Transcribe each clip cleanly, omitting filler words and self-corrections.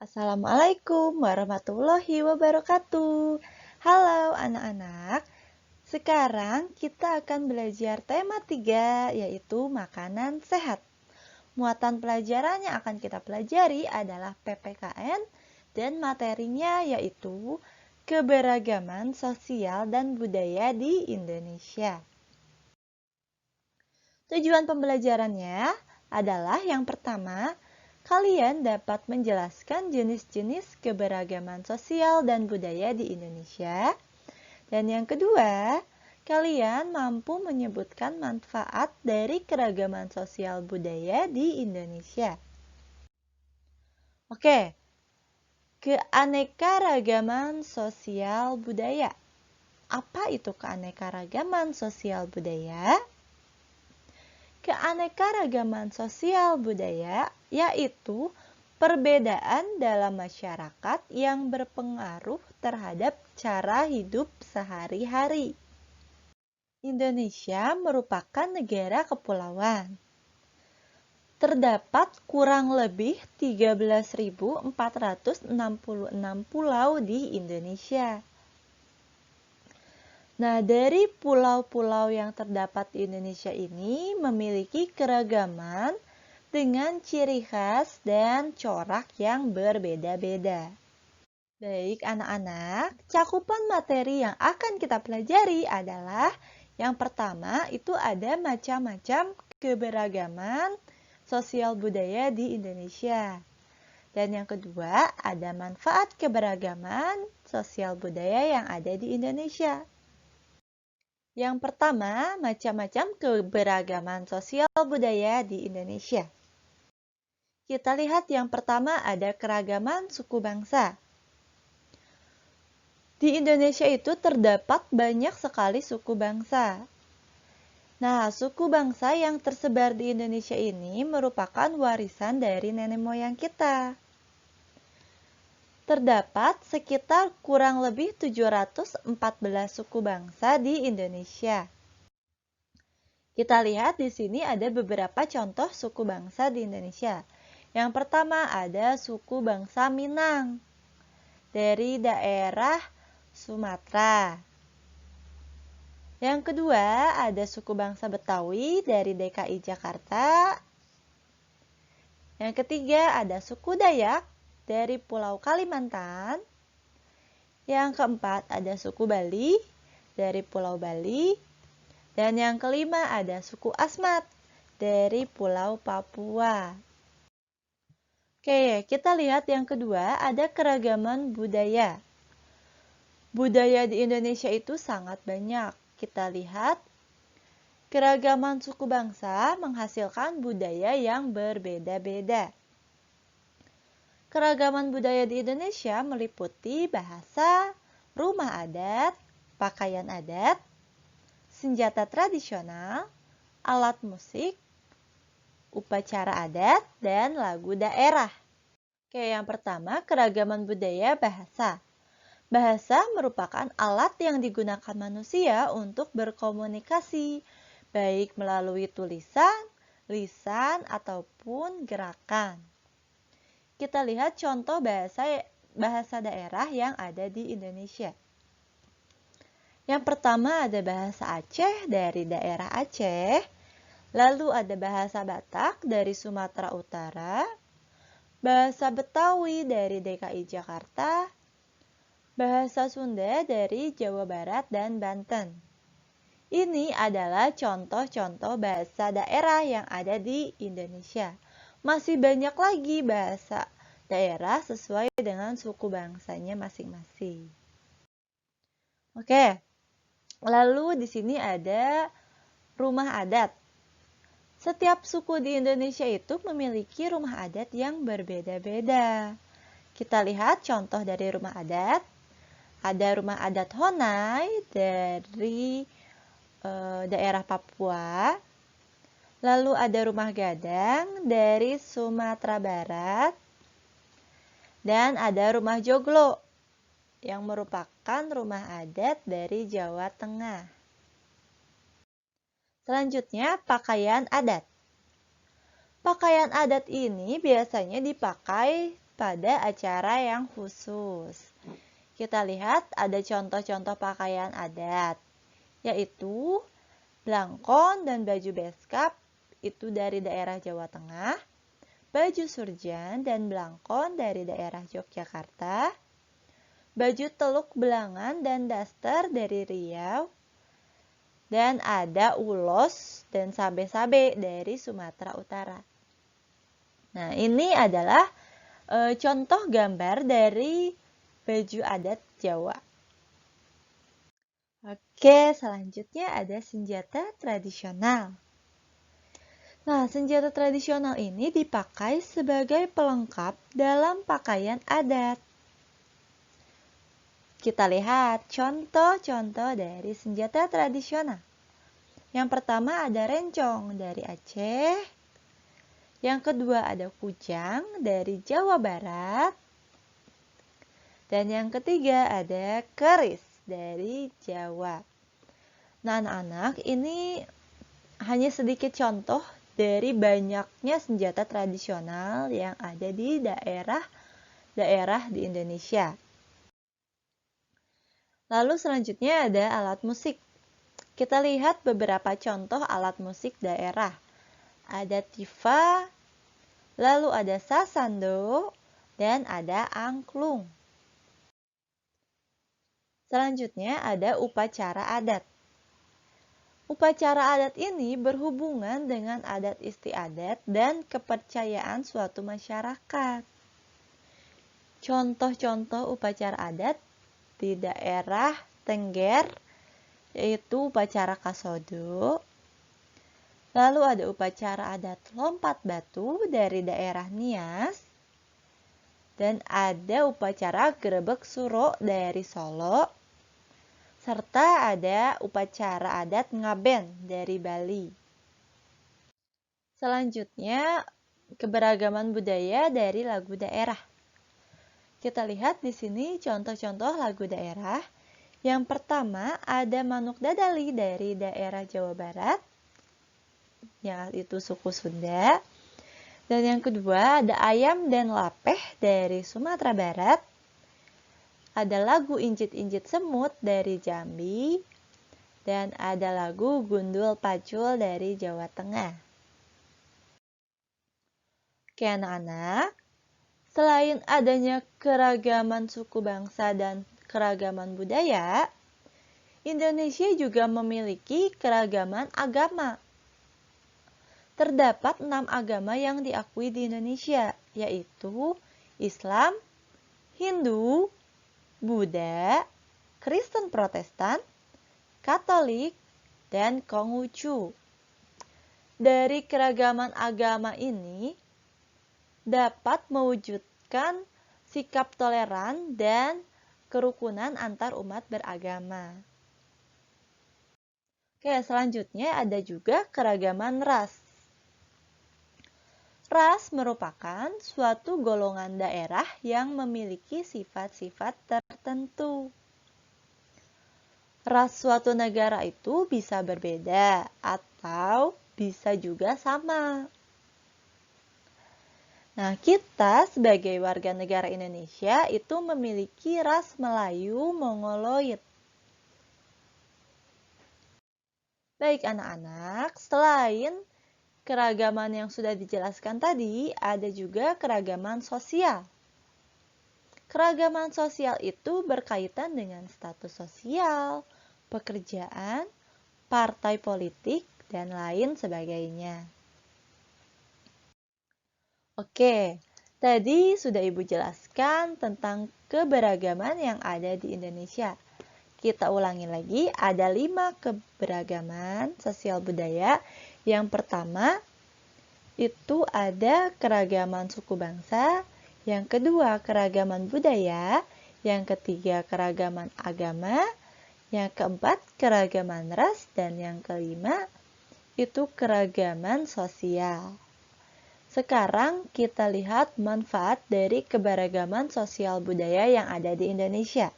Assalamualaikum warahmatullahi wabarakatuh. Halo anak-anak, sekarang kita akan belajar tema 3 yaitu makanan sehat. Muatan pelajaran yang akan kita pelajari adalah PPKN dan materinya yaitu keberagaman sosial dan budaya di Indonesia. Tujuan pembelajarannya adalah yang pertama, kalian dapat menjelaskan jenis-jenis keberagaman sosial dan budaya di Indonesia. Dan yang kedua, kalian mampu menyebutkan manfaat dari keragaman sosial budaya di Indonesia. Oke, keanekaragaman sosial budaya. Apa itu keanekaragaman sosial budaya? Keanekaragaman sosial budaya yaitu perbedaan dalam masyarakat yang berpengaruh terhadap cara hidup sehari-hari. Indonesia merupakan negara kepulauan. Terdapat kurang lebih 13.466 pulau di Indonesia. Nah, dari pulau-pulau yang terdapat di Indonesia ini memiliki keragaman dengan ciri khas dan corak yang berbeda-beda. Baik anak-anak, cakupan materi yang akan kita pelajari adalah yang pertama itu ada macam-macam keberagaman sosial budaya di Indonesia. Dan yang kedua ada manfaat keberagaman sosial budaya yang ada di Indonesia. Yang pertama, macam-macam keberagaman sosial budaya di Indonesia. Kita lihat yang pertama ada keragaman suku bangsa. Di Indonesia itu terdapat banyak sekali suku bangsa. Nah, suku bangsa yang tersebar di Indonesia ini merupakan warisan dari nenek moyang kita. Terdapat sekitar kurang lebih 714 suku bangsa di Indonesia. Kita lihat di sini ada beberapa contoh suku bangsa di Indonesia. Yang pertama ada suku bangsa Minang dari daerah Sumatera. Yang kedua ada suku bangsa Betawi dari DKI Jakarta. Yang ketiga ada suku Dayak dari Pulau Kalimantan. Yang keempat ada suku Bali dari Pulau Bali. Dan yang kelima ada suku Asmat dari Pulau Papua. Oke, kita lihat yang kedua ada keragaman budaya. Budaya di Indonesia itu sangat banyak. Kita lihat keragaman suku bangsa menghasilkan budaya yang berbeda-beda. Keragaman budaya di Indonesia meliputi bahasa, rumah adat, pakaian adat, senjata tradisional, alat musik, upacara adat, dan lagu daerah. Oke, yang pertama keragaman budaya bahasa. Bahasa merupakan alat yang digunakan manusia untuk berkomunikasi, baik melalui tulisan, lisan, ataupun gerakan. Kita lihat contoh bahasa daerah yang ada di Indonesia. Yang pertama ada bahasa Aceh dari daerah Aceh, lalu ada bahasa Batak dari Sumatera Utara, bahasa Betawi dari DKI Jakarta, bahasa Sunda dari Jawa Barat dan Banten. Ini adalah contoh-contoh bahasa daerah yang ada di Indonesia. Masih banyak lagi bahasa daerah sesuai dengan suku bangsanya masing-masing. Oke, lalu di sini ada rumah adat. Setiap suku di Indonesia itu memiliki rumah adat yang berbeda-beda. Kita lihat contoh dari rumah adat. Ada rumah adat Honai dari daerah Papua. Lalu ada rumah gadang dari Sumatera Barat. Dan ada rumah joglo yang merupakan rumah adat dari Jawa Tengah. Selanjutnya, pakaian adat. Pakaian adat ini biasanya dipakai pada acara yang khusus. Kita lihat ada contoh-contoh pakaian adat, yaitu blangkon dan baju beskap itu dari daerah Jawa Tengah, baju surjan dan blangkon dari daerah Yogyakarta, baju teluk belangan dan daster dari Riau, dan ada ulos dan sabe-sabe dari Sumatera Utara. Nah, ini adalah contoh gambar dari baju adat Jawa. Oke, selanjutnya ada senjata tradisional. Nah, senjata tradisional ini dipakai sebagai pelengkap dalam pakaian adat. Kita lihat contoh-contoh dari senjata tradisional. Yang pertama ada rencong dari Aceh. Yang kedua ada kujang dari Jawa Barat. Dan yang ketiga ada keris dari Jawa. Nah, anak-anak, ini hanya sedikit contoh dari banyaknya senjata tradisional yang ada di daerah-daerah di Indonesia. Lalu selanjutnya ada alat musik. Kita lihat beberapa contoh alat musik daerah. Ada tifa, lalu ada sasando, dan ada angklung. Selanjutnya ada upacara adat. Upacara adat ini berhubungan dengan adat istiadat dan kepercayaan suatu masyarakat. Contoh-contoh upacara adat di daerah Tengger, yaitu upacara Kasodo. Lalu ada upacara adat lompat batu dari daerah Nias. Dan ada upacara Grebek Suro dari Solo. Serta ada upacara adat Ngaben dari Bali. Selanjutnya, keberagaman budaya dari lagu daerah. Kita lihat di sini contoh-contoh lagu daerah. Yang pertama ada Manuk Dadali dari daerah Jawa Barat, yaitu suku Sunda. Dan yang kedua ada Ayam dan Lapeh dari Sumatera Barat. Ada lagu Injit-Injit Semut dari Jambi. Dan ada lagu Gundul Pacul dari Jawa Tengah. Oke anak-anak, selain adanya keragaman suku bangsa dan keragaman budaya, Indonesia juga memiliki keragaman agama. Terdapat 6 agama yang diakui di Indonesia, yaitu Islam, Hindu, Buddha, Kristen Protestan, Katolik, dan Konghucu. Dari keragaman agama ini dapat mewujudkan sikap toleran dan kerukunan antar umat beragama. Oke, selanjutnya ada juga keragaman ras. Ras merupakan suatu golongan daerah yang memiliki sifat-sifat tertentu. Ras suatu negara itu bisa berbeda atau bisa juga sama. Nah, kita sebagai warga negara Indonesia itu memiliki ras Melayu Mongoloid. Baik anak-anak, selain keragaman yang sudah dijelaskan tadi, ada juga keragaman sosial. Keragaman sosial itu berkaitan dengan status sosial, pekerjaan, partai politik, dan lain sebagainya. Oke, tadi sudah Ibu jelaskan tentang keberagaman yang ada di Indonesia. Kita ulangi lagi, ada 5 keberagaman sosial budaya. Yang pertama, itu ada keragaman suku bangsa. Yang kedua, keragaman budaya. Yang ketiga, keragaman agama. Yang keempat, keragaman ras. Dan yang kelima, itu keragaman sosial. Sekarang kita lihat manfaat dari keberagaman sosial budaya yang ada di Indonesia.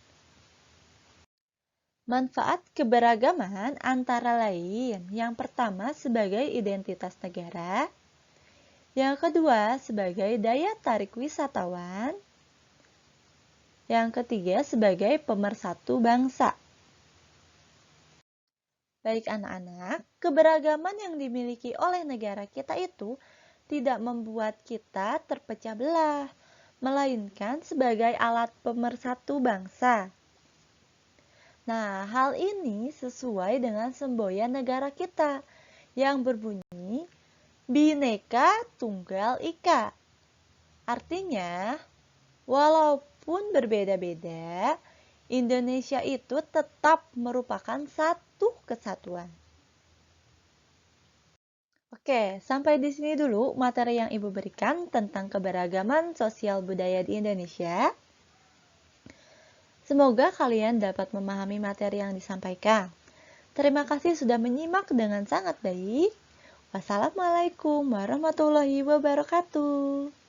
Manfaat keberagaman antara lain, yang pertama sebagai identitas negara, Yang kedua, sebagai daya tarik wisatawan. Yang ketiga, sebagai pemersatu bangsa. Baik anak-anak, keberagaman yang dimiliki oleh negara kita itu tidak membuat kita terpecah belah, melainkan sebagai alat pemersatu bangsa. Nah, hal ini sesuai dengan semboyan negara kita yang berbunyi Bhinneka Tunggal Ika. Artinya, walaupun berbeda-beda, Indonesia itu tetap merupakan satu kesatuan. Oke, sampai di sini dulu materi yang Ibu berikan tentang keberagaman sosial budaya di Indonesia. Semoga kalian dapat memahami materi yang disampaikan. Terima kasih sudah menyimak dengan sangat baik. Wassalamualaikum warahmatullahi wabarakatuh.